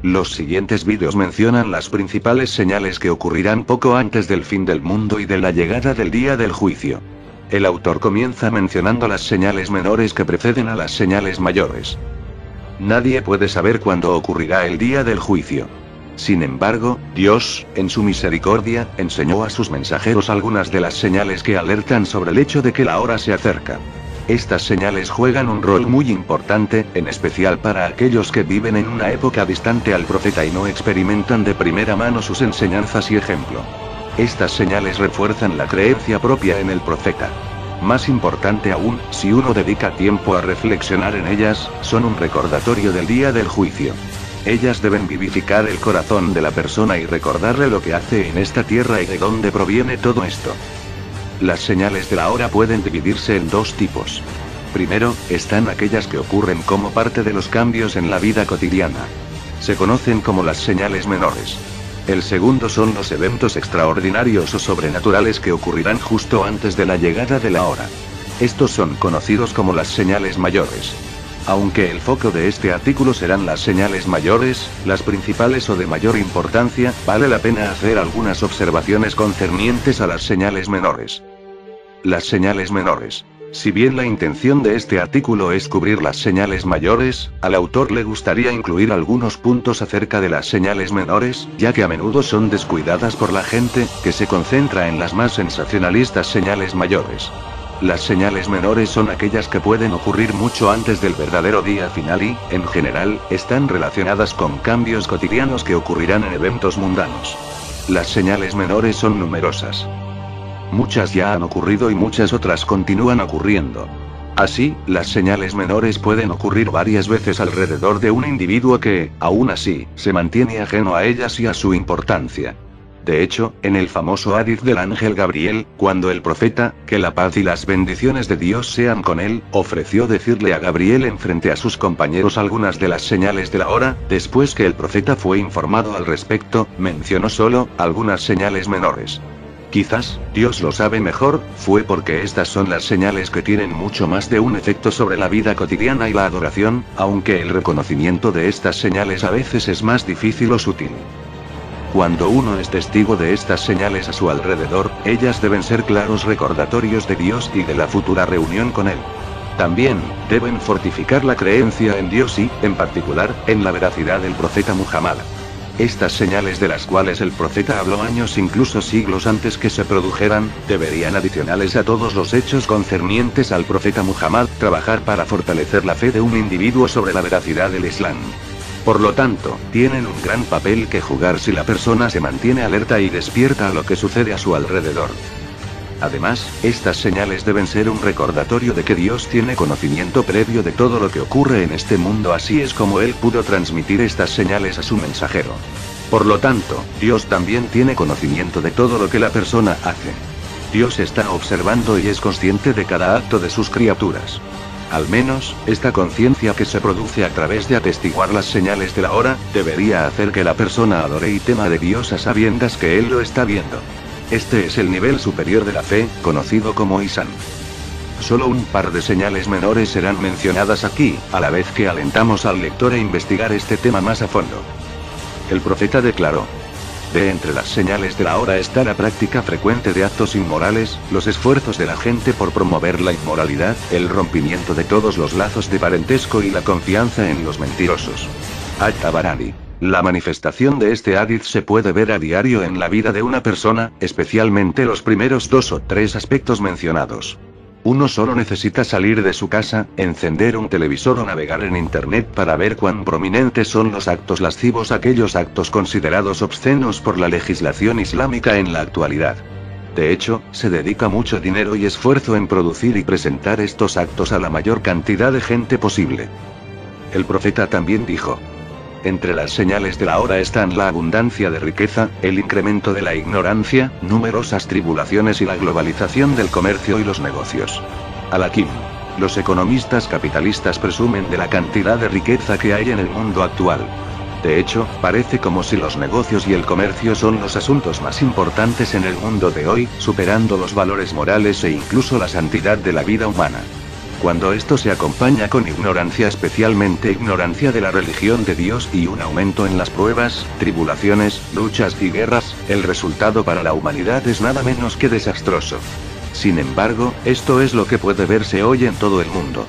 Los siguientes vídeos mencionan las principales señales que ocurrirán poco antes del fin del mundo y de la llegada del día del juicio. El autor comienza mencionando las señales menores que preceden a las señales mayores. Nadie puede saber cuándo ocurrirá el día del juicio. Sin embargo, Dios, en su misericordia, enseñó a sus mensajeros algunas de las señales que alertan sobre el hecho de que la hora se acerca. Estas señales juegan un rol muy importante, en especial para aquellos que viven en una época distante al profeta y no experimentan de primera mano sus enseñanzas y ejemplo. Estas señales refuerzan la creencia propia en el profeta. Más importante aún, si uno dedica tiempo a reflexionar en ellas, son un recordatorio del día del juicio. Ellas deben vivificar el corazón de la persona y recordarle lo que hace en esta tierra y de dónde proviene todo esto. Las señales de la hora pueden dividirse en dos tipos. Primero, están aquellas que ocurren como parte de los cambios en la vida cotidiana. Se conocen como las señales menores. El segundo son los eventos extraordinarios o sobrenaturales que ocurrirán justo antes de la llegada de la hora. Estos son conocidos como las señales mayores. Aunque el foco de este artículo serán las señales mayores, las principales o de mayor importancia, vale la pena hacer algunas observaciones concernientes a las señales menores. Las señales menores. Si bien la intención de este artículo es cubrir las señales mayores, al autor le gustaría incluir algunos puntos acerca de las señales menores, ya que a menudo son descuidadas por la gente, que se concentra en las más sensacionalistas señales mayores. Las señales menores son aquellas que pueden ocurrir mucho antes del verdadero día final y, en general, están relacionadas con cambios cotidianos que ocurrirán en eventos mundanos. Las señales menores son numerosas. Muchas ya han ocurrido y muchas otras continúan ocurriendo. Así, las señales menores pueden ocurrir varias veces alrededor de un individuo que, aún así, se mantiene ajeno a ellas y a su importancia. De hecho, en el famoso hadith del ángel Gabriel, cuando el profeta, que la paz y las bendiciones de Dios sean con él, ofreció decirle a Gabriel en frente a sus compañeros algunas de las señales de la hora, después que el profeta fue informado al respecto, mencionó solo algunas señales menores. Quizás, Dios lo sabe mejor, fue porque estas son las señales que tienen mucho más de un efecto sobre la vida cotidiana y la adoración, aunque el reconocimiento de estas señales a veces es más difícil o sutil. Cuando uno es testigo de estas señales a su alrededor, ellas deben ser claros recordatorios de Dios y de la futura reunión con Él. También, deben fortificar la creencia en Dios y, en particular, en la veracidad del profeta Muhammad. Estas señales de las cuales el profeta habló años, incluso siglos antes que se produjeran, deberían, adicionales a todos los hechos concernientes al profeta Muhammad, trabajar para fortalecer la fe de un individuo sobre la veracidad del Islam. Por lo tanto, tienen un gran papel que jugar si la persona se mantiene alerta y despierta a lo que sucede a su alrededor. Además, estas señales deben ser un recordatorio de que Dios tiene conocimiento previo de todo lo que ocurre en este mundo, así es como Él pudo transmitir estas señales a su mensajero. Por lo tanto, Dios también tiene conocimiento de todo lo que la persona hace. Dios está observando y es consciente de cada acto de sus criaturas. Al menos, esta conciencia que se produce a través de atestiguar las señales de la hora, debería hacer que la persona adore y tema de Dios a sabiendas que Él lo está viendo. Este es el nivel superior de la fe, conocido como Ihsán. Solo un par de señales menores serán mencionadas aquí, a la vez que alentamos al lector a investigar este tema más a fondo. El profeta declaró: de entre las señales de la hora está la práctica frecuente de actos inmorales, los esfuerzos de la gente por promover la inmoralidad, el rompimiento de todos los lazos de parentesco y la confianza en los mentirosos. At-Tabarani. La manifestación de este hadith se puede ver a diario en la vida de una persona, especialmente los primeros 2 o 3 aspectos mencionados. Uno solo necesita salir de su casa, encender un televisor o navegar en internet para ver cuán prominentes son los actos lascivos, aquellos actos considerados obscenos por la legislación islámica en la actualidad. De hecho, se dedica mucho dinero y esfuerzo en producir y presentar estos actos a la mayor cantidad de gente posible. El profeta también dijo: entre las señales de la hora están la abundancia de riqueza, el incremento de la ignorancia, numerosas tribulaciones y la globalización del comercio y los negocios. Al-Hakim. Los economistas capitalistas presumen de la cantidad de riqueza que hay en el mundo actual. De hecho, parece como si los negocios y el comercio son los asuntos más importantes en el mundo de hoy, superando los valores morales e incluso la santidad de la vida humana. Cuando esto se acompaña con ignorancia, especialmente ignorancia de la religión de Dios, y un aumento en las pruebas, tribulaciones, luchas y guerras, el resultado para la humanidad es nada menos que desastroso. Sin embargo, esto es lo que puede verse hoy en todo el mundo.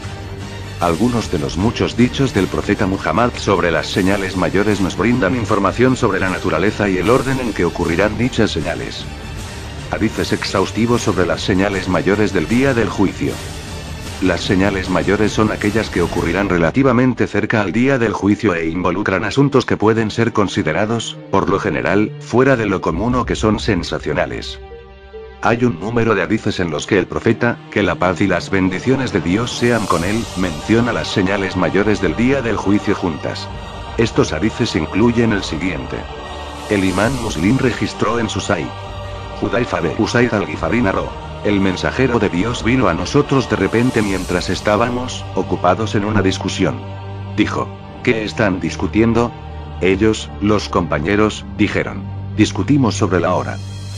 Algunos de los muchos dichos del profeta Muhammad sobre las señales mayores nos brindan información sobre la naturaleza y el orden en que ocurrirán dichas señales. Hadices exhaustivos sobre las señales mayores del día del juicio. Las señales mayores son aquellas que ocurrirán relativamente cerca al día del juicio e involucran asuntos que pueden ser considerados, por lo general, fuera de lo común o que son sensacionales. Hay un número de hadices en los que el profeta, que la paz y las bendiciones de Dios sean con él, menciona las señales mayores del día del juicio juntas. Estos hadices incluyen el siguiente. El imán Muslim registró en su Sahih. Hudayfa bin Usayd al-Ghifari narró: el mensajero de Dios vino a nosotros de repente mientras estábamos ocupados en una discusión. Dijo: ¿qué están discutiendo? Ellos, los compañeros, dijeron: discutimos sobre la hora.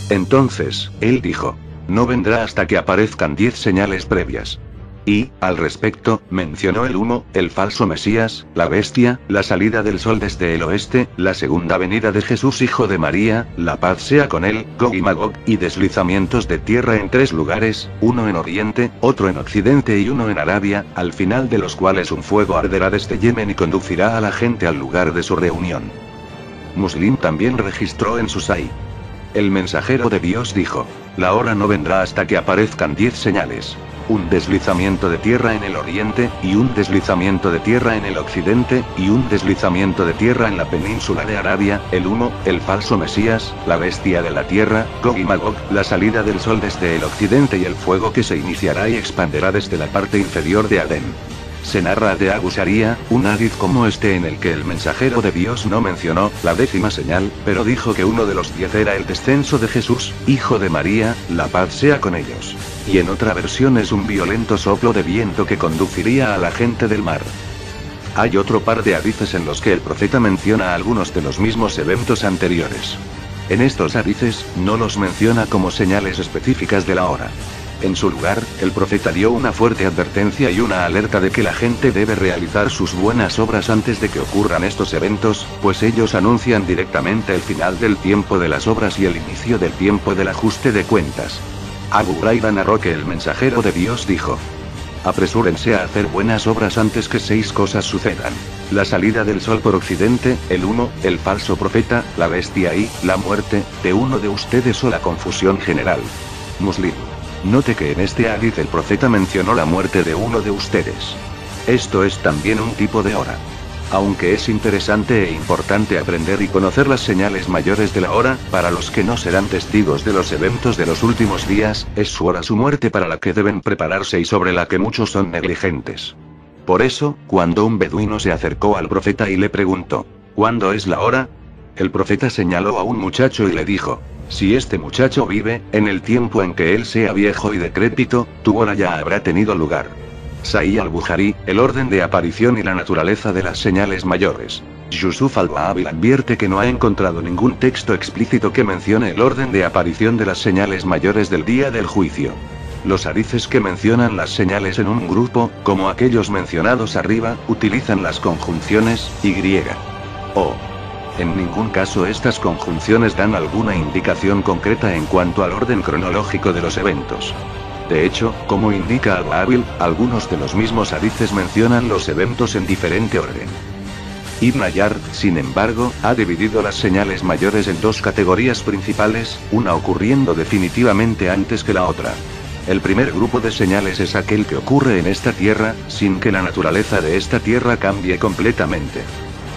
Entonces, él dijo: no vendrá hasta que aparezcan 10 señales previas. Y, al respecto, mencionó el humo, el falso Mesías, la bestia, la salida del sol desde el oeste, la segunda venida de Jesús hijo de María, la paz sea con él, Gog y Magog, y deslizamientos de tierra en 3 lugares, uno en Oriente, otro en Occidente y uno en Arabia, al final de los cuales un fuego arderá desde Yemen y conducirá a la gente al lugar de su reunión. Muslim también registró en su Sahih. El mensajero de Dios dijo: la hora no vendrá hasta que aparezcan 10 señales. Un deslizamiento de tierra en el oriente, y un deslizamiento de tierra en el occidente, y un deslizamiento de tierra en la península de Arabia, el humo, el falso Mesías, la bestia de la tierra, Gog y Magog, la salida del sol desde el occidente y el fuego que se iniciará y expanderá desde la parte inferior de Adén. Se narra de Abu Sharia, un hadith como este en el que el mensajero de Dios no mencionó la 10ª señal, pero dijo que uno de los 10 era el descenso de Jesús, hijo de María, la paz sea con ellos. Y en otra versión es un violento soplo de viento que conduciría a la gente del mar. Hay otro par de hadices en los que el profeta menciona algunos de los mismos eventos anteriores. En estos hadices, no los menciona como señales específicas de la hora. En su lugar, el profeta dio una fuerte advertencia y una alerta de que la gente debe realizar sus buenas obras antes de que ocurran estos eventos, pues ellos anuncian directamente el final del tiempo de las obras y el inicio del tiempo del ajuste de cuentas. Abu Huraira narró que el mensajero de Dios dijo: apresúrense a hacer buenas obras antes que 6 cosas sucedan: la salida del sol por occidente, el humo, el falso profeta, la bestia y la muerte de uno de ustedes o la confusión general. Muslim. Note que en este hadith el profeta mencionó la muerte de uno de ustedes. Esto es también un tipo de hora. Aunque es interesante e importante aprender y conocer las señales mayores de la hora, para los que no serán testigos de los eventos de los últimos días, es su hora su muerte para la que deben prepararse y sobre la que muchos son negligentes. Por eso, cuando un beduino se acercó al profeta y le preguntó: ¿cuándo es la hora?, el profeta señaló a un muchacho y le dijo: si este muchacho vive, en el tiempo en que él sea viejo y decrépito, tu hora ya habrá tenido lugar. Sahih al-Bukhari, el orden de aparición y la naturaleza de las señales mayores. Yusuf al-Wahabi advierte que no ha encontrado ningún texto explícito que mencione el orden de aparición de las señales mayores del día del juicio. Los hadices que mencionan las señales en un grupo, como aquellos mencionados arriba, utilizan las conjunciones y, o. En ningún caso estas conjunciones dan alguna indicación concreta en cuanto al orden cronológico de los eventos. De hecho, como indica al-Wahabi, algunos de los mismos hadices mencionan los eventos en diferente orden. Ibn Hajar, sin embargo, ha dividido las señales mayores en 2 categorías principales, una ocurriendo definitivamente antes que la otra. El primer grupo de señales es aquel que ocurre en esta tierra, sin que la naturaleza de esta tierra cambie completamente.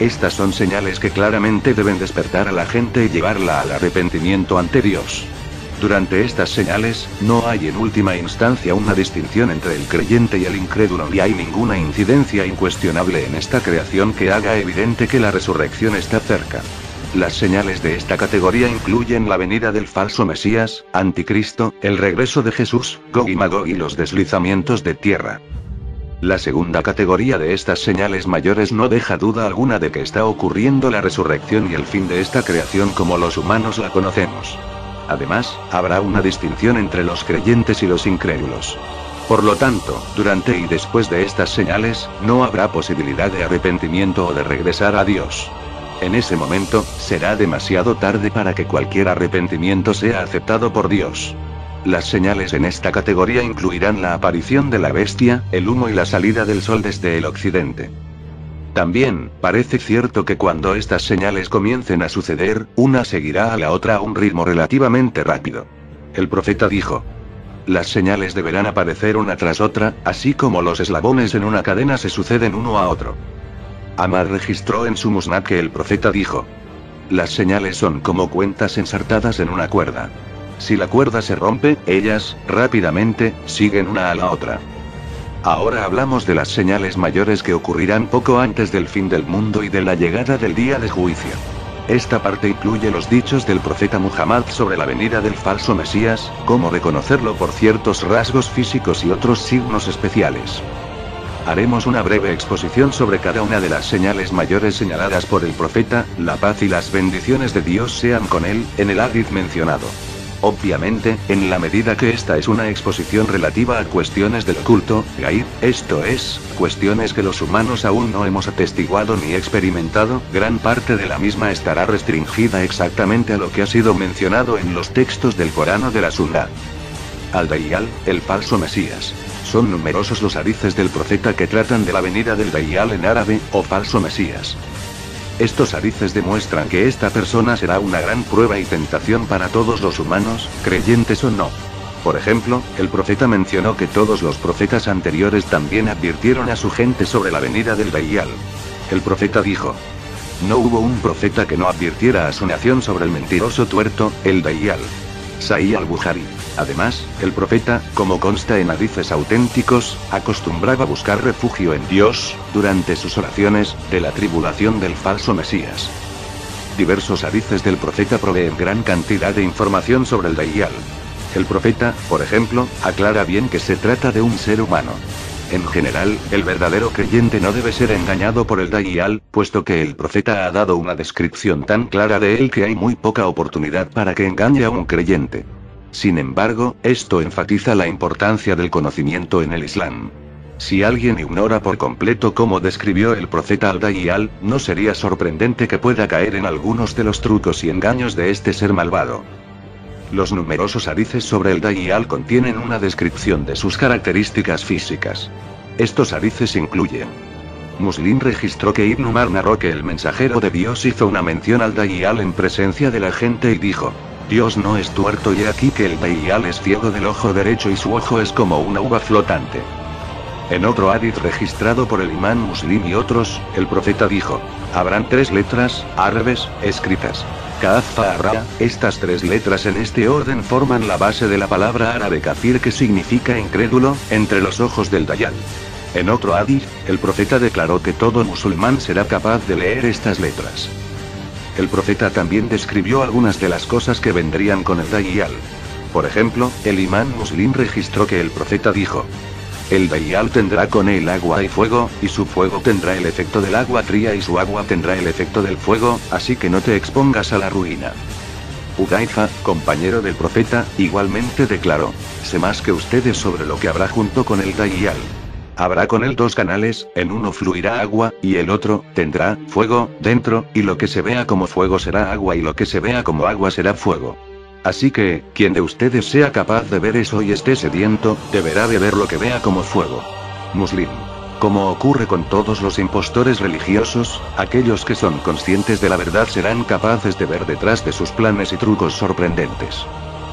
Estas son señales que claramente deben despertar a la gente y llevarla al arrepentimiento ante Dios. Durante estas señales, no hay en última instancia una distinción entre el creyente y el incrédulo, ni hay ninguna incidencia incuestionable en esta creación que haga evidente que la resurrección está cerca. Las señales de esta categoría incluyen la venida del falso Mesías, Anticristo, el regreso de Jesús, Gog y Magog y los deslizamientos de tierra. La segunda categoría de estas señales mayores no deja duda alguna de que está ocurriendo la resurrección y el fin de esta creación como los humanos la conocemos. Además, habrá una distinción entre los creyentes y los incrédulos. Por lo tanto, durante y después de estas señales, no habrá posibilidad de arrepentimiento o de regresar a Dios. En ese momento, será demasiado tarde para que cualquier arrepentimiento sea aceptado por Dios. Las señales en esta categoría incluirán la aparición de la bestia, el humo y la salida del sol desde el occidente. También, parece cierto que cuando estas señales comiencen a suceder, una seguirá a la otra a un ritmo relativamente rápido. El profeta dijo: las señales deberán aparecer una tras otra, así como los eslabones en una cadena se suceden uno a otro. Ahmad registró en su Musnad que el profeta dijo: las señales son como cuentas ensartadas en una cuerda. Si la cuerda se rompe, ellas, rápidamente, siguen una a la otra. Ahora hablamos de las señales mayores que ocurrirán poco antes del fin del mundo y de la llegada del día de juicio. Esta parte incluye los dichos del profeta Muhammad sobre la venida del falso Mesías, cómo reconocerlo por ciertos rasgos físicos y otros signos especiales. Haremos una breve exposición sobre cada una de las señales mayores señaladas por el profeta, la paz y las bendiciones de Dios sean con él, en el hadith mencionado. Obviamente, en la medida que esta es una exposición relativa a cuestiones del oculto, gaib, esto es, cuestiones que los humanos aún no hemos atestiguado ni experimentado, gran parte de la misma estará restringida exactamente a lo que ha sido mencionado en los textos del Corán o de la Sunna. Al-Dajjal, el falso Mesías. Son numerosos los hadices del profeta que tratan de la venida del Dajjal en árabe, o falso Mesías. Estos hadices demuestran que esta persona será una gran prueba y tentación para todos los humanos, creyentes o no. Por ejemplo, el profeta mencionó que todos los profetas anteriores también advirtieron a su gente sobre la venida del Dajjal. El profeta dijo: no hubo un profeta que no advirtiera a su nación sobre el mentiroso tuerto, el Dajjal. Sahih al-Bukhari. Además, el profeta, como consta en hadices auténticos, acostumbraba buscar refugio en Dios, durante sus oraciones, de la tribulación del falso Mesías. Diversos hadices del profeta proveen gran cantidad de información sobre el Dajjal. El profeta, por ejemplo, aclara bien que se trata de un ser humano. En general, el verdadero creyente no debe ser engañado por el Dajjal, puesto que el profeta ha dado una descripción tan clara de él que hay muy poca oportunidad para que engañe a un creyente. Sin embargo, esto enfatiza la importancia del conocimiento en el Islam. Si alguien ignora por completo cómo describió el profeta al Dajjal, no sería sorprendente que pueda caer en algunos de los trucos y engaños de este ser malvado. Los numerosos hadices sobre el Dajjal contienen una descripción de sus características físicas. Estos hadices incluyen: Muslim registró que Ibn Umar narró que el mensajero de Dios hizo una mención al Dajjal en presencia de la gente y dijo: Dios no es tuerto y aquí que el Dajjal es ciego del ojo derecho y su ojo es como una uva flotante. En otro hadith registrado por el imán Muslim y otros, el profeta dijo: habrán 3 letras, árabes, escritas. Kaf fa ra, estas 3 letras en este orden forman la base de la palabra árabe kafir que significa incrédulo, entre los ojos del Dajjal. En otro hadith, el profeta declaró que todo musulmán será capaz de leer estas letras. El profeta también describió algunas de las cosas que vendrían con el Dajjal. Por ejemplo, el imán Muslim registró que el profeta dijo: el Dajjal tendrá con él agua y fuego, y su fuego tendrá el efecto del agua fría y su agua tendrá el efecto del fuego, así que no te expongas a la ruina. Hudayfa, compañero del profeta, igualmente declaró: sé más que ustedes sobre lo que habrá junto con el Dajjal. Habrá con él 2 canales, en uno fluirá agua, y el otro, tendrá fuego dentro, y lo que se vea como fuego será agua y lo que se vea como agua será fuego. Así que, quien de ustedes sea capaz de ver eso y esté sediento, deberá beber lo que vea como fuego. Muslim. Como ocurre con todos los impostores religiosos, aquellos que son conscientes de la verdad serán capaces de ver detrás de sus planes y trucos sorprendentes.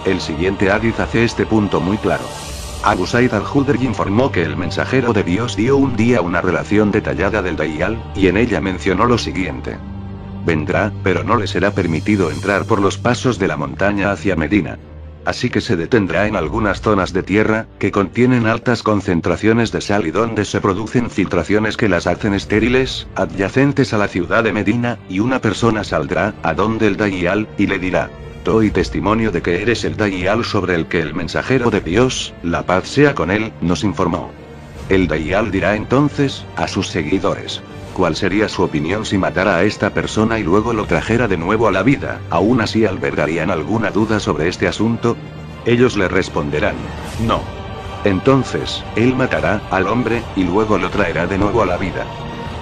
El siguiente hadith hace este punto muy claro. Abu Sa'id al-Khudri informó que el mensajero de Dios dio un día una relación detallada del Dajjal, y en ella mencionó lo siguiente: vendrá, pero no le será permitido entrar por los pasos de la montaña hacia Medina. Así que se detendrá en algunas zonas de tierra, que contienen altas concentraciones de sal y donde se producen filtraciones que las hacen estériles, adyacentes a la ciudad de Medina, y una persona saldrá, a donde el Dajjal, y le dirá: doy testimonio de que eres el Dajjal sobre el que el mensajero de Dios, la paz sea con él, nos informó. El Dajjal dirá entonces, a sus seguidores: ¿cuál sería su opinión si matara a esta persona y luego lo trajera de nuevo a la vida? ¿Aún así albergarían alguna duda sobre este asunto? Ellos le responderán: no. Entonces, él matará al hombre, y luego lo traerá de nuevo a la vida.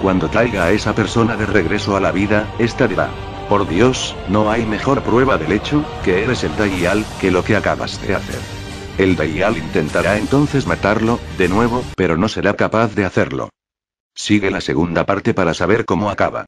Cuando traiga a esa persona de regreso a la vida, esta dirá: por Dios, no hay mejor prueba del hecho, que eres el Dayal, que lo que acabas de hacer. El Dayal intentará entonces matarlo, de nuevo, pero no será capaz de hacerlo. Sigue la segunda parte para saber cómo acaba.